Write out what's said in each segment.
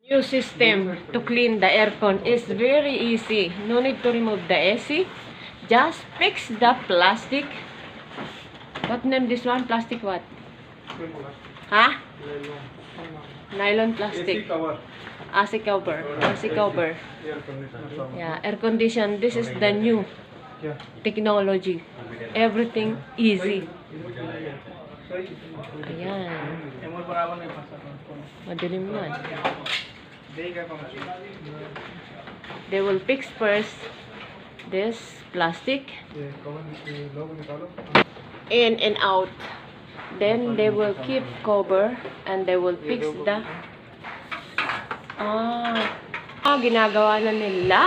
New system to clean the aircon is very easy. No need to remove the AC. Just fix the plastic. What name this one? Plastic what? Huh? Nylon plastic. AC cover. AC cover. Yeah, air condition. This is the new technology. Everything easy. Ayan. Madilim man. They will fix first this plastic in and out. Then they will keep cover and they will fix the ginagawa na nila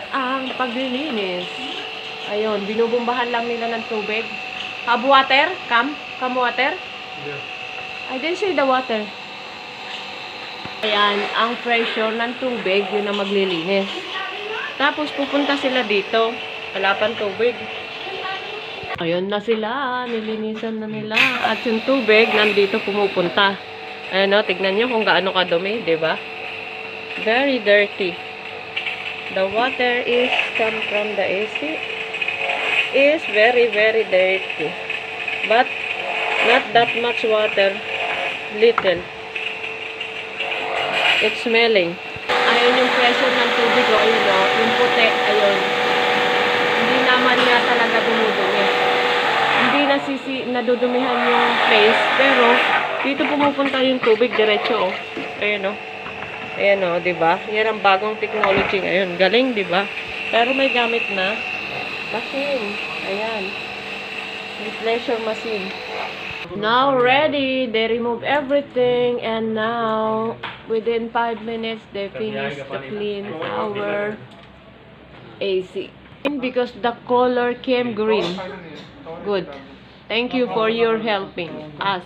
ang paglilinis. Ayun, binubumbahan lang nila ng tubig. Have water? Come water? I didn't see the water. Ayan, ang pressure ng tubig, yun ang maglilinis. Tapos pupunta sila dito. Wala pang tubig. Ayun na sila, nilinisan na nila. At yung tubig, nandito pumupunta. Ayan o, tignan nyo kung gaano kadumi, di ba? Very dirty. The water is come from the AC. Is very, very dirty. But, not that much water. Little. It's smelling. Ayun yung pressure ng tubig o, ayun o, yung puti, ayun. Hindi naman niya talaga dumudumi. Hindi nadudumihan yung place, pero dito pumupunta yung tubig diretso o. Ayun o. Ayan o, diba? Yan ang bagong technology ngayon. Galing, diba? Pero may gamit na machine. Ayan. Yung pressure machine. Now ready, they remove everything and now within 5 minutes they finish to clean our AC because the color came green. Good. Thank you for your helping us.